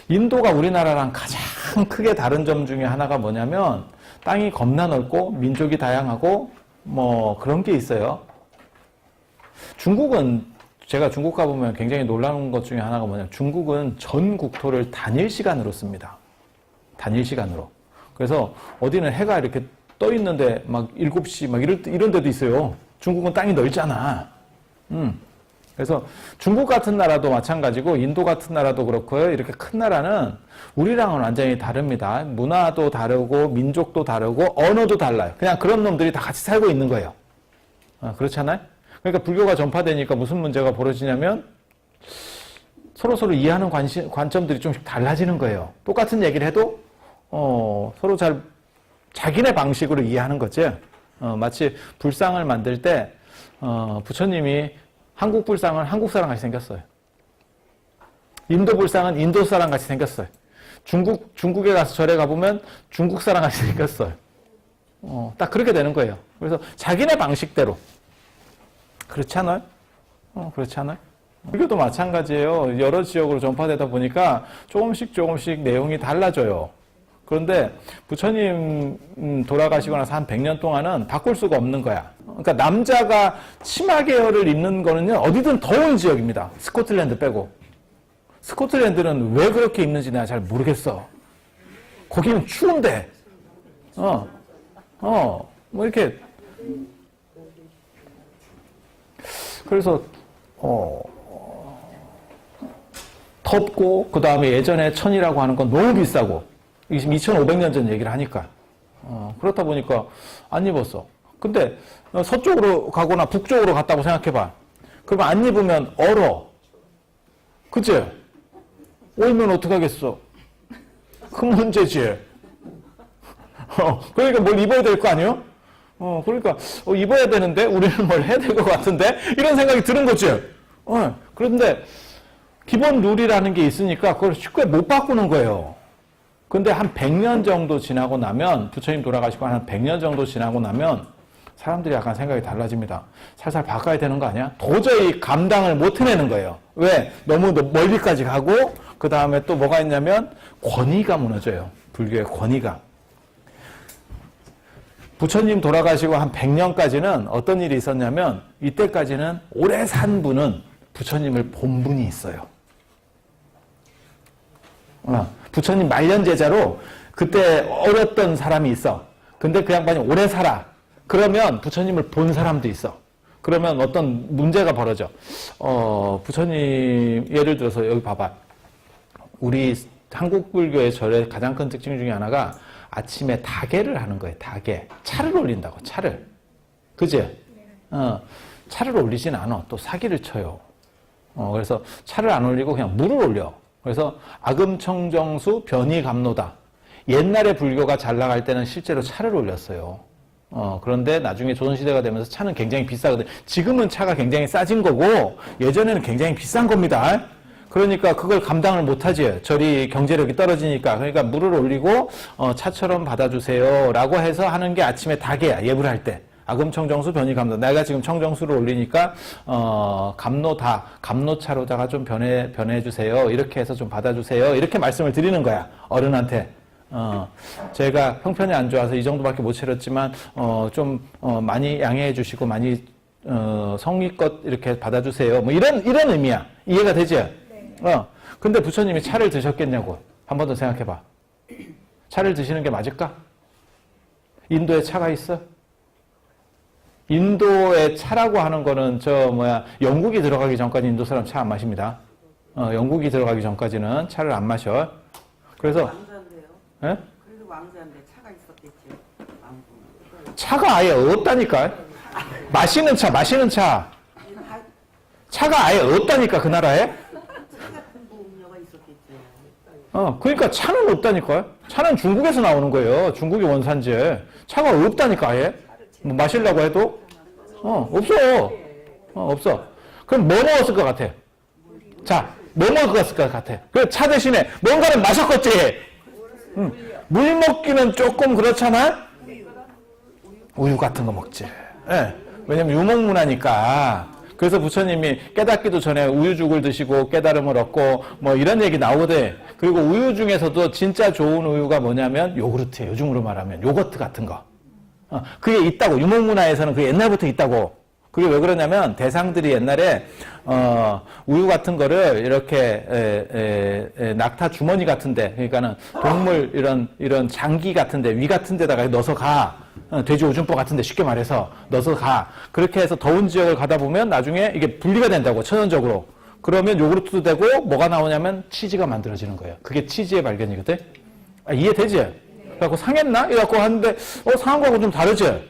인도가 우리나라랑 가장 크게 다른 점 중에 하나가 뭐냐면 땅이 겁나 넓고 민족이 다양하고 뭐 그런 게 있어요. 중국은 제가 중국 가보면 굉장히 놀라운 것 중에 하나가 뭐냐면 중국은 전 국토를 단일 시간으로 씁니다. 단일 시간으로. 그래서 어디는 해가 이렇게 떠 있는데 막 7시 막 이런 데도 있어요. 중국은 땅이 넓잖아. 그래서 중국 같은 나라도 마찬가지고 인도 같은 나라도 그렇고요. 이렇게 큰 나라는 우리랑은 완전히 다릅니다. 문화도 다르고 민족도 다르고 언어도 달라요. 그냥 그런 놈들이 다 같이 살고 있는 거예요. 그렇잖아요? 그러니까 불교가 전파되니까 무슨 문제가 벌어지냐면 서로 이해하는 관점들이 좀씩 달라지는 거예요. 똑같은 얘기를 해도 서로 잘 자기네 방식으로 이해하는 거지. 마치 불상을 만들 때 부처님이 한국 불상은 한국 사람 같이 생겼어요. 인도 불상은 인도 사람 같이 생겼어요. 중국에 가서 절에 가보면 중국 사람 같이 생겼어요. 딱 그렇게 되는 거예요. 그래서 자기네 방식대로. 그렇지 않아요? 그렇지 않아요? 불교도 마찬가지예요. 여러 지역으로 전파되다 보니까 조금씩 내용이 달라져요. 그런데 부처님 돌아가시고 나서 한 100년 동안은 바꿀 수가 없는 거야. 그러니까 남자가 치마 계열을 입는 거는요, 어디든 더운 지역입니다. 스코틀랜드 빼고. 스코틀랜드는 왜 그렇게 입는지 내가 잘 모르겠어. 거기는 추운데. 뭐 이렇게. 그래서, 덥고, 그 다음에 예전에 천이라고 하는 건 너무 비싸고, 2500년 전 얘기를 하니까. 그렇다 보니까 안 입었어. 근데 서쪽으로 가거나 북쪽으로 갔다고 생각해봐. 그러면 안 입으면 얼어. 그치? 얼면 어떡하겠어? 큰 문제지. 그러니까 뭘 입어야 될 거 아니에요? 그러니까 입어야 되는데 우리는 뭘 해야 될 것 같은데 이런 생각이 드는 거지. 그런데 기본 룰이라는 게 있으니까 그걸 쉽게 못 바꾸는 거예요. 근데 한 100년 정도 지나고 나면, 부처님 돌아가시고 한 100년 정도 지나고 나면 사람들이 약간 생각이 달라집니다. 살살 바꿔야 되는 거 아니야? 도저히 감당을 못 해내는 거예요. 왜? 너무 멀리까지 가고, 그 다음에 또 뭐가 있냐면 권위가 무너져요. 불교의 권위가. 부처님 돌아가시고 한 100년까지는 어떤 일이 있었냐면, 이때까지는 오래 산 분은 부처님을 본 분이 있어요. 부처님 말년 제자로 그때 어렸던 사람이 있어. 근데 그 양반이 오래 살아. 그러면 부처님을 본 사람도 있어. 그러면 어떤 문제가 벌어져. 부처님 예를 들어서 여기 봐봐. 우리 한국 불교의 절의 가장 큰 특징 중에 하나가 아침에 다개를 하는 거예요. 다개. 차를 올린다고. 차를. 그지? 차를 올리진 않아. 또 사기를 쳐요. 그래서 차를 안 올리고 그냥 물을 올려. 그래서 아금청정수 변이감로다. 옛날에 불교가 잘 나갈 때는 실제로 차를 올렸어요. 그런데 나중에 조선시대가 되면서 차는 굉장히 비싸거든. 지금은 차가 굉장히 싸진 거고 예전에는 굉장히 비싼 겁니다. 그러니까 그걸 감당을 못하지. 절이 경제력이 떨어지니까. 그러니까 물을 올리고 차처럼 받아주세요 라고 해서 하는 게 아침에 다개야. 예불 할 때. 아금청정수 변이감로. 내가 지금 청정수를 올리니까 감로다. 감로차로다가 좀 변해주세요. 이렇게 해서 좀 받아주세요. 이렇게 말씀을 드리는 거야. 어른한테. 제가 형편이 안 좋아서 이 정도밖에 못 차렸지만 좀 많이 양해해 주시고 많이 성의껏 이렇게 받아주세요. 뭐 이런 의미야. 이해가 되지? 네. 근데 부처님이 차를 드셨겠냐고. 한 번 더 생각해봐. 차를 드시는 게 맞을까? 인도에 차가 있어? 인도의 차라고 하는 거는 영국이 들어가기 전까지 인도 사람 차 안 마십니다. 영국이 들어가기 전까지는 차를 안 마셔. 그래서 왕자인데요. 예? 그래도 왕자인데 차가 있었겠죠. 차가 아예 없다니까. 마시는 차. 차가 아예 없다니까 그 나라에. 차 같은 음료가 있었겠죠. 그러니까 차는 없다니까요. 차는 중국에서 나오는 거예요. 중국이 원산지에. 차가 없다니까 아예. 뭐 마시려고 해도 없어. 없어. 그럼 뭐 먹었을 것 같아? 자, 뭐 먹었을 것 같아? 그 차 대신에 뭔가를 마셨겠지. 물 먹기는 조금 그렇잖아. 우유 같은 거 먹지. 예. 왜냐면 유목 문화니까 그래서 부처님이 깨닫기도 전에 우유죽을 드시고 깨달음을 얻고 뭐 이런 얘기 나오거든. 그리고 우유 중에서도 진짜 좋은 우유가 뭐냐면 요구르트예요. 요즘으로 말하면 요거트 같은 거. 그게 있다고. 유목문화에서는 그게 옛날부터 있다고. 그게 왜 그러냐면 대상들이 옛날에 우유 같은 거를 이렇게 낙타 주머니 같은데, 그러니까는 동물 이런 장기 같은데, 위 같은데다가 넣어서 가. 돼지 오줌포 같은데 쉽게 말해서 넣어서 가. 그렇게 해서 더운 지역을 가다 보면 나중에 이게 분리가 된다고, 천연적으로. 그러면 요구르트도 되고 뭐가 나오냐면 치즈가 만들어지는 거예요. 그게 치즈의 발견이거든. 이해되지? 그래갖고 상했나? 이래갖고 하는데 상한 거하고 좀 다르지?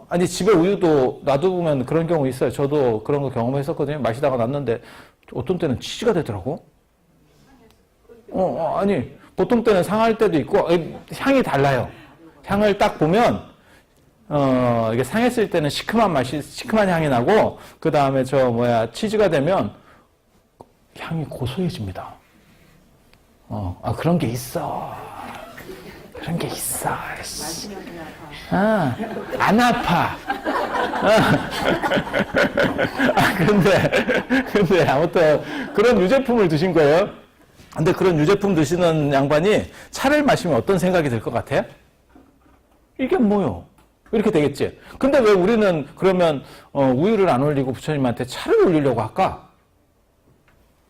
아니 집에 우유도 놔두면 그런 경우 있어요. 저도 그런 거 경험했었거든요. 마시다가 놨는데 어떤 때는 치즈가 되더라고. 아니 보통 때는 상할 때도 있고 향이 달라요. 향을 딱 보면 이게 상했을 때는 시큼한 향이 나고, 그 다음에 치즈가 되면 향이 고소해집니다. 그런 게 있어. 그런 게 있어. 안 아파. 근데 아무튼 그런 유제품을 드신 거예요. 근데 그런 유제품 드시는 양반이 차를 마시면 어떤 생각이 들 것 같아요? 이게 뭐요? 이렇게 되겠지. 근데 왜 우리는 그러면 우유를 안 올리고 부처님한테 차를 올리려고 할까?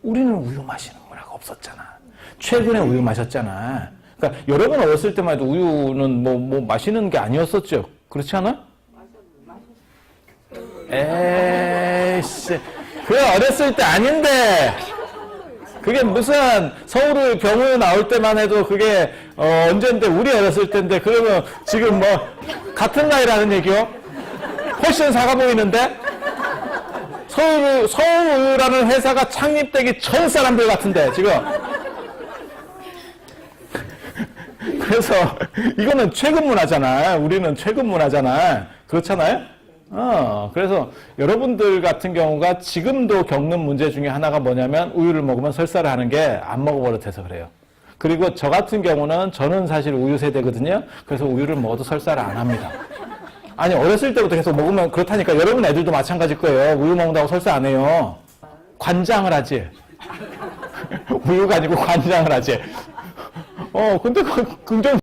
우리는 우유 마시는 문화가 없었잖아. 최근에 우유 마셨잖아. 그러니까 여러분 어렸을 때만 해도 우유는 뭐 마시는 게 아니었었죠. 그렇지 않아? 에이씨, 그게 어렸을 때 아닌데. 그게 무슨 서울을 병우 나올 때만 해도 그게 언젠데, 우리 어렸을 때인데. 그러면 지금 뭐 같은 나이라는 얘기요? 훨씬 사가 보이는데? 서울우유라는 회사가 창립되기 전 사람들 같은데 지금. 그래서 이거는 최근 문화잖아. 우리는 최근 문화잖아. 그렇잖아요? 그래서 여러분들 같은 경우가 지금도 겪는 문제 중에 하나가 뭐냐면 우유를 먹으면 설사를 하는 게 안 먹어버릇해서 그래요. 그리고 저 같은 경우는 저는 사실 우유 세대거든요. 그래서 우유를 먹어도 설사를 안 합니다. 아니 어렸을 때부터 계속 먹으면 그렇다니까. 여러분 애들도 마찬가지일 거예요. 우유 먹는다고 설사 안 해요. 관장을 하지. 우유가 아니고 관장을 하지. 근데 그 긍정